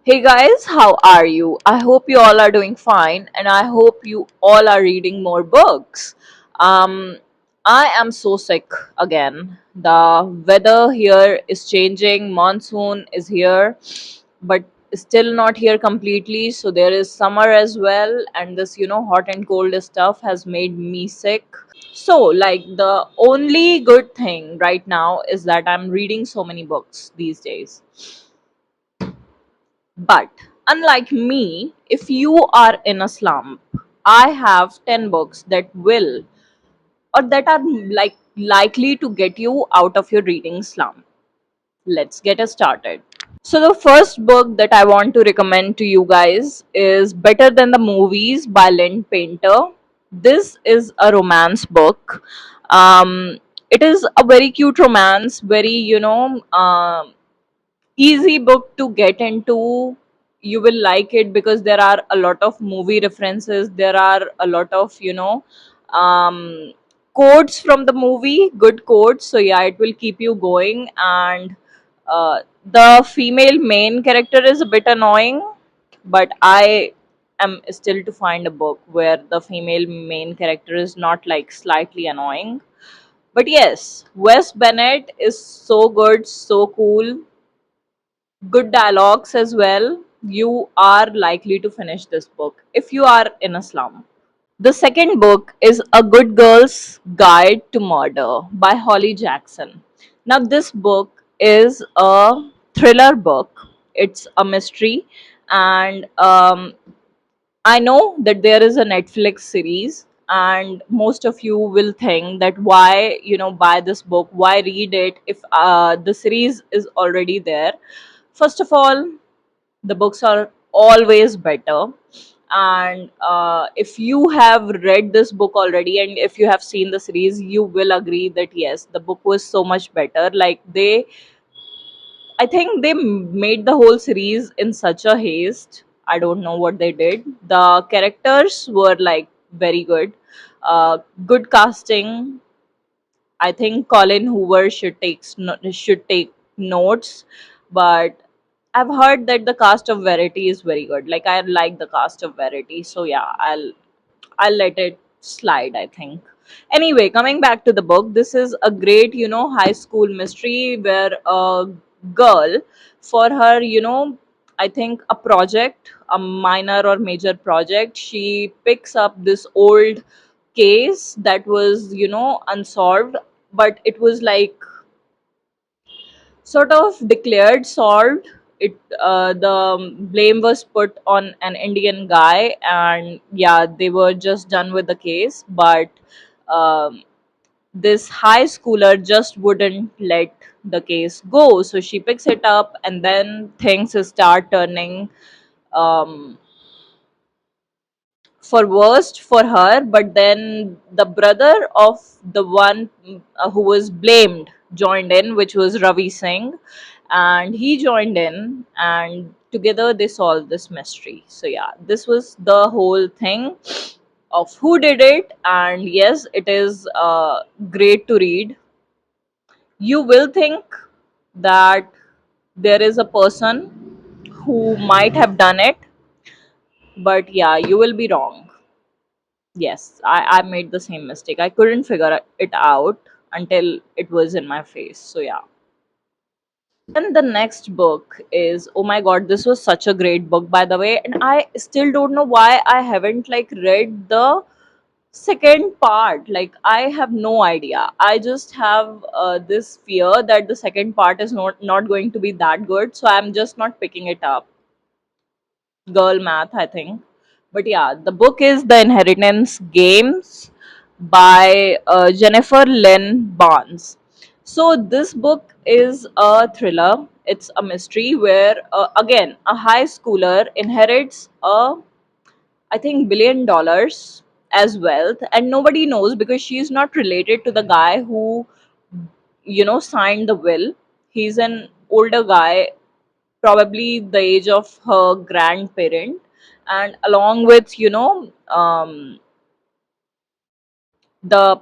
Hey guys, how are you? I hope you all are doing fine and I hope you all are reading more books. Um, I am so sick again. The weather here is changing, monsoon is here, but still not here completely. So there is summer as well, and this, hot and cold stuff has made me sick. So, like, the only good thing right now is that I'm reading so many books these days. But unlike me, if you are in a slump, I have 10 books that will or that are like likely to get you out of your reading slump. Let's get us started. So the first book that I want to recommend to you guys is Better Than the Movies by Lynn Painter. This is a romance book. It is a very cute romance, very easy book to get into. You will like it because there are a lot of movie references, there are a lot of um, quotes from the movie, good quotes. So yeah, it will keep you going. And the female main character is a bit annoying, but I am still to find a book where the female main character is not like slightly annoying. But yes, Wes Bennett is so good, so cool, good dialogues as well. You are likely to finish this book if you are in a slum. The second book is A Good Girl's Guide to Murder by Holly Jackson. Now, this book is a thriller book, it's a mystery, and I know that there is a Netflix series, and most of you will think that why, buy this book, why read it if the series is already there. First of all, the books are always better. And if you have read this book already and if you have seen the series, you will agree that yes, the book was so much better. Like, I think they made the whole series in such a haste. I don't know what they did. The characters were like very good. Good casting. I think Colin Hoover should take notes, but I've heard that the cast of Verity is very good. Like, I like the cast of Verity, so yeah, I'll let it slide, I think. Anyway, coming back to the book, this is a great, high school mystery where a girl, for her, I think a project, a minor or major project, she picks up this old case that was, unsolved, but it was like sort of declared solved. It The blame was put on an Indian guy, and yeah, they were just done with the case. But um, this high schooler just wouldn't let the case go, so she picks it up, and then things start turning um, for worst for her. But then the brother of the one who was blamed joined in, which was Ravi Singh, and he joined in, and together they solved this mystery. So yeah, this was the whole thing of who did it. And yes, it is great to read. You will think that there is a person who might have done it, but yeah, you will be wrong. Yes, I made the same mistake. I couldn't figure it out until it was in my face. So yeah. And the next book is, oh my god, this was such a great book, by the way, and I still don't know why I haven't like read the second part. Like, I have no idea. I just have this fear that the second part is not going to be that good, so I'm just not picking it up. Girl math, I think. But yeah, the book is The Inheritance Games by Jennifer Lynn Barnes. So this book is a thriller. It's a mystery where again a high schooler inherits a, I think, $1 billion as wealth, and nobody knows because she's not related to the guy who signed the will. He's an older guy, probably the age of her grandparent, and along with the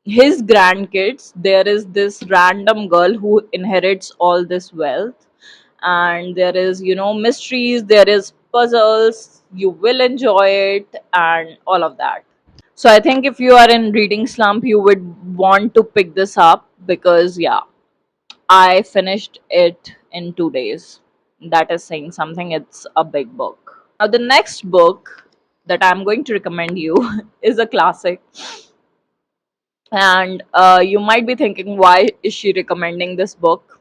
his grandkids, there is this random girl who inherits all this wealth. and there is, mysteries, there is puzzles. You will enjoy it and all of that. So I think if you are in reading slump, you would want to pick this up because, yeah, I finished it in 2 days. That is saying something. It's a big book. Now, the next book that I'm going to recommend you is a classic. And you might be thinking, why is she recommending this book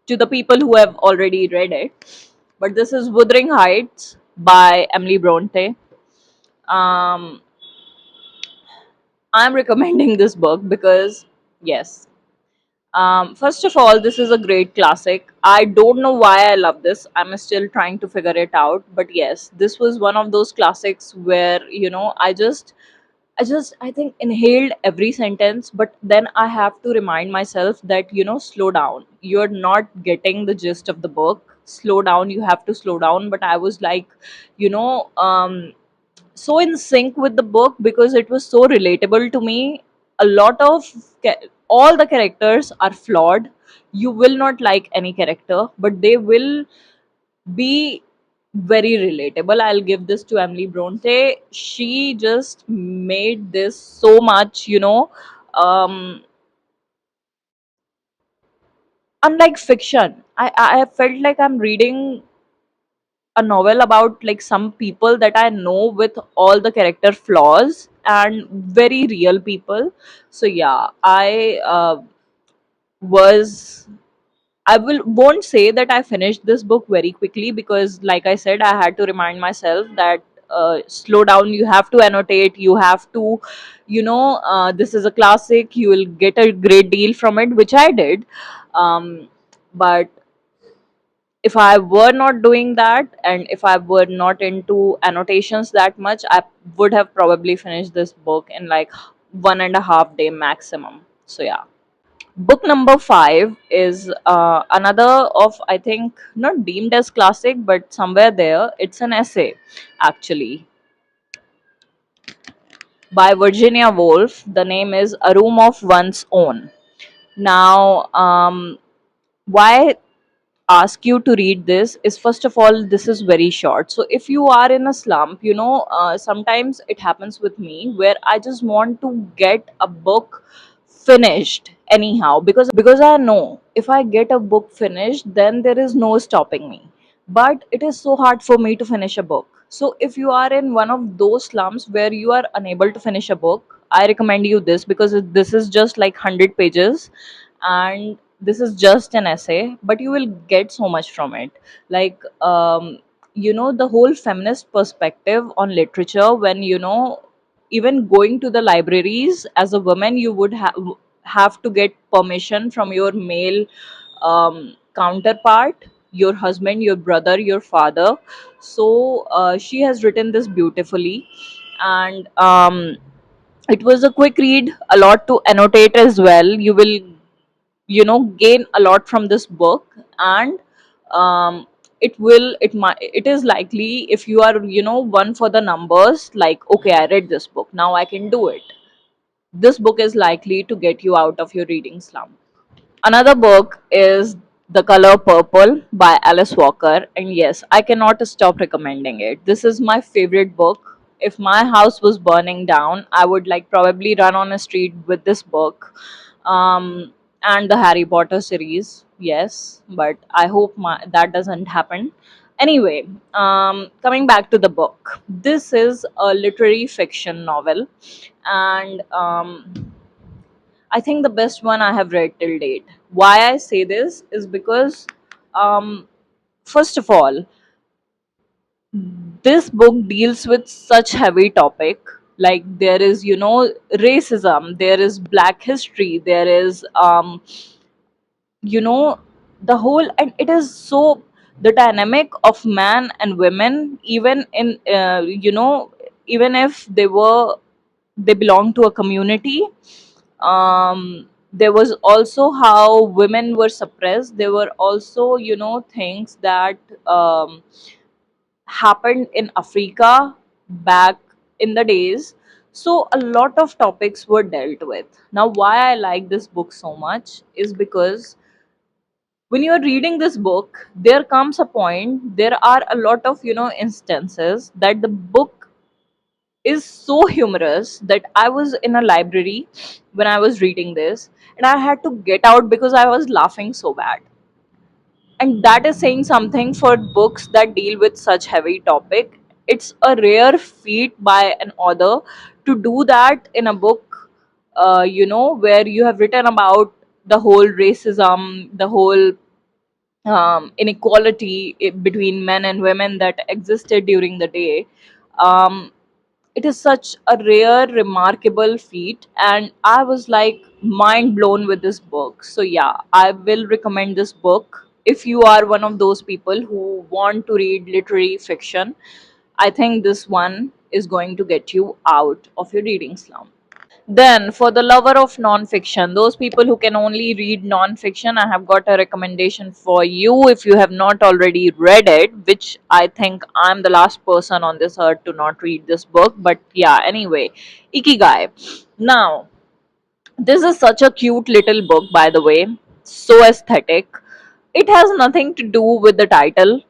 to the people who have already read it? But this is Wuthering Heights by Emily Bronte. Um, I'm recommending this book because, yes, first of all, this is a great classic. I don't know why I love this. I'm still trying to figure it out. But yes, this was one of those classics where, I think inhaled every sentence, but then I have to remind myself that, slow down. You're not getting the gist of the book. Slow down. You have to slow down. But I was like, you know, so in sync with the book because it was so relatable to me. A lot of all the characters are flawed. You will not like any character, but they will be very relatable. I'll give this to Emily Bronte. She just made this so much, um, unlike fiction. I felt like I'm reading a novel about like some people that I know with all the character flaws and very real people. So yeah, was I will won't say that I finished this book very quickly because, like I said, I had to remind myself that slow down. You have to annotate. You have to, this is a classic. You will get a great deal from it, which I did. But if I were not doing that and if I were not into annotations that much, I would have probably finished this book in like 1.5 day maximum. So yeah. Book number 5 is another of, I think, not deemed as classic, but somewhere there. It's an essay, actually, by Virginia Woolf. The name is A Room of One's Own. Now, why ask you to read this is, first of all, this is very short. So if you are in a slump, sometimes it happens with me where I just want to get a book finished anyhow, because I know if I get a book finished, then there is no stopping me. But it is so hard for me to finish a book. So if you are in one of those slumps where you are unable to finish a book, I recommend you this because this is just like 100 pages, and this is just an essay, but you will get so much from it. Like, the whole feminist perspective on literature, when, even going to the libraries as a woman, you would have to get permission from your male counterpart, your husband, your brother, your father. So she has written this beautifully, and it was a quick read, a lot to annotate as well. You will, gain a lot from this book. And it is likely, if you are, one for the numbers, like, okay, I read this book, now I can do it. This book is likely to get you out of your reading slump. Another book is The Color Purple by Alice Walker, and yes, I cannot stop recommending it. This is my favorite book. If my house was burning down, I would like probably run on a street with this book. And the Harry Potter series, yes, but I hope that doesn't happen. Anyway, coming back to the book, this is a literary fiction novel, and I think the best one I have read till date. Why I say this is because, um, first of all, this book deals with such heavy topic. Like, there is, racism, there is Black history, there is, you know, the whole, and it is so, the dynamic of man and women, even in, even if they belong to a community. There was also how women were suppressed. There were also, things that happened in Africa back in the days. So a lot of topics were dealt with. Now, why I like this book so much is because when you're reading this book, there comes a point, there are a lot of, instances that the book is so humorous that I was in a library when I was reading this, and I had to get out because I was laughing so bad. And that is saying something for books that deal with such heavy topic. It's a rare feat by an author to do that in a book, where you have written about the whole racism, the whole inequality between men and women that existed during the day. um, it is such a rare, remarkable feat, and I was like mind blown with this book. So yeah, I will recommend this book if you are one of those people who want to read literary fiction. I think this one is going to get you out of your reading slump. Then, for the lover of non-fiction, those people who can only read non-fiction, I have got a recommendation for you if you have not already read it, which I think I'm the last person on this earth to not read this book. But yeah, anyway, Ikigai. Now, this is such a cute little book, by the way, so aesthetic. It has nothing to do with the title,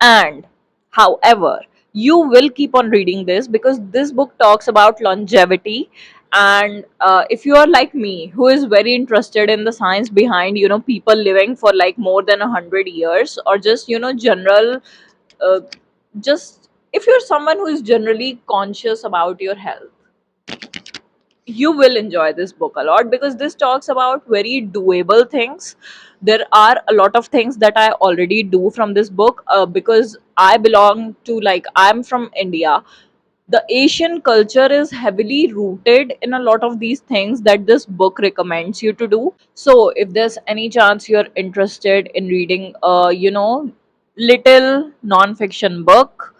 and however, you will keep on reading this because this book talks about longevity. And if you are like me, who is very interested in the science behind, people living for like more than 100 years, or just, general, uh, just if you're someone who is generally conscious about your health, you will enjoy this book a lot because this talks about very doable things. There are a lot of things that I already do from this book, because I belong to, like, I'm from India. The Asian culture is heavily rooted in a lot of these things that this book recommends you to do. So if there's any chance you're interested in reading a, little non-fiction book,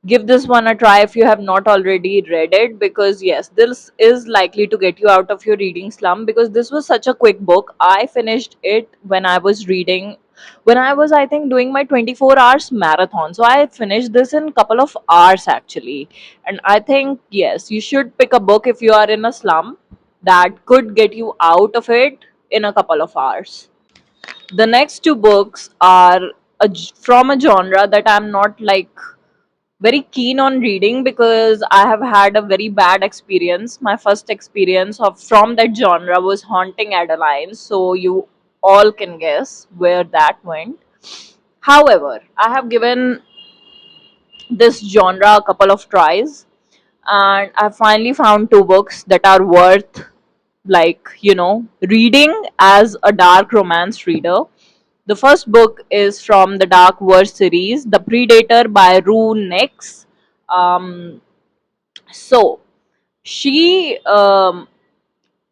give this one a try if you have not already read it, because yes, this is likely to get you out of your reading slump, because this was such a quick book. I finished it when I was reading, when I was, I think, doing my 24 hours marathon. So I finished this in a couple of hours actually. And I think yes, you should pick a book if you are in a slump that could get you out of it in a couple of hours. The next two books are from a genre that I'm not like very keen on reading because I have had a very bad experience. My first experience of from that genre was Haunting Adeline, so you all can guess where that went. However, I have given this genre a couple of tries, and I finally found two books that are worth, like, reading as a dark romance reader. The first book is from the Dark Verse series, The Predator by Rue Nix. So she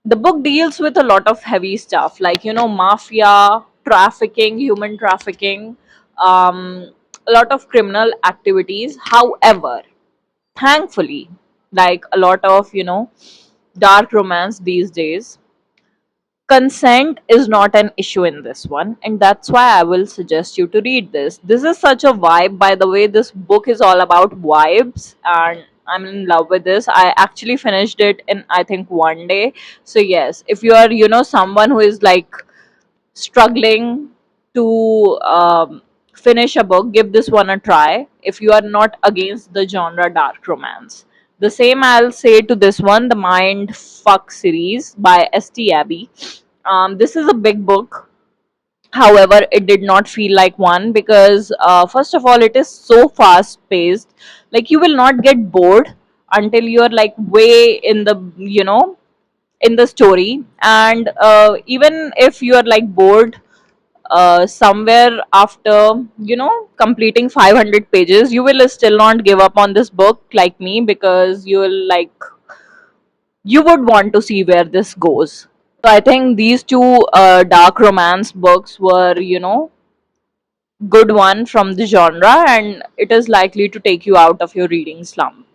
the book deals with a lot of heavy stuff, like, mafia, trafficking, human trafficking, a lot of criminal activities. However, thankfully, like a lot of, dark romance these days, consent is not an issue in this one, and that's why I will suggest you to read this is such a vibe. By the way, this book is all about vibes, and I'm in love with this. I actually finished it in, I think, one day. So yes, if you are, someone who is like struggling to finish a book, give this one a try if you are not against the genre dark romance. The same I'll say to this one, the Mind Fuck series by St. Abbey. This is a big book. However, it did not feel like one because, first of all, it is so fast paced. Like, you will not get bored until you're like way in the, in the story. And even if you are like bored somewhere after, completing 500 pages, you will still not give up on this book like me, because you will like, you would want to see where this goes. So I think these two dark romance books were, good one from the genre, and it is likely to take you out of your reading slump.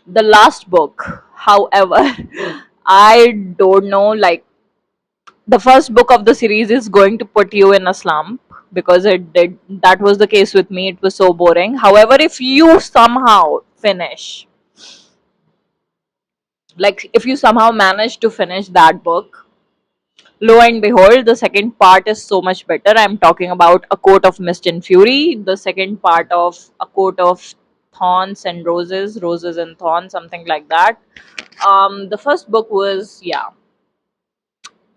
The last book, however, I don't know, like, the first book of the series is going to put you in a slump because it did. That was the case with me. It was so boring. However, if you somehow finish, like, if you somehow manage to finish that book, Lo and behold, the second part is so much better. I'm talking about A Coat of Mist and Fury, the second part of A Coat of Thorns and Roses, Roses and Thorns, something like that. The first book was, yeah,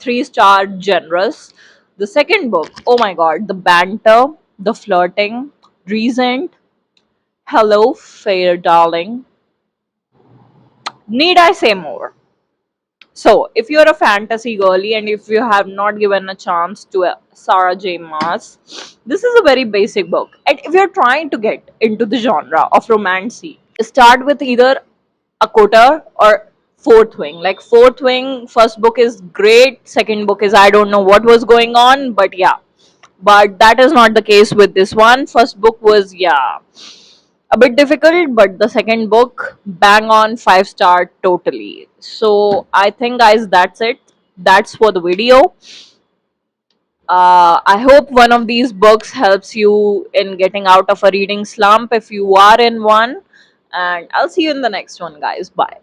3-star generous. The second book, oh my god, the banter, the flirting, recent, hello, fair darling. Need I say more? So, if you're a fantasy girly and if you have not given a chance to Sarah J. Maas, this is a very basic book. And if you're trying to get into the genre of romance, start with either Akota or Fourth Wing. Like Fourth Wing, first book is great, second book is I don't know what was going on, but yeah. But that is not the case with this one. First book was, yeah, a bit difficult, but the second book, bang on, 5-star totally. So I think, guys, that's it. That's for the video. I hope one of these books helps you in getting out of a reading slump if you are in one. And I'll see you in the next one, guys. Bye.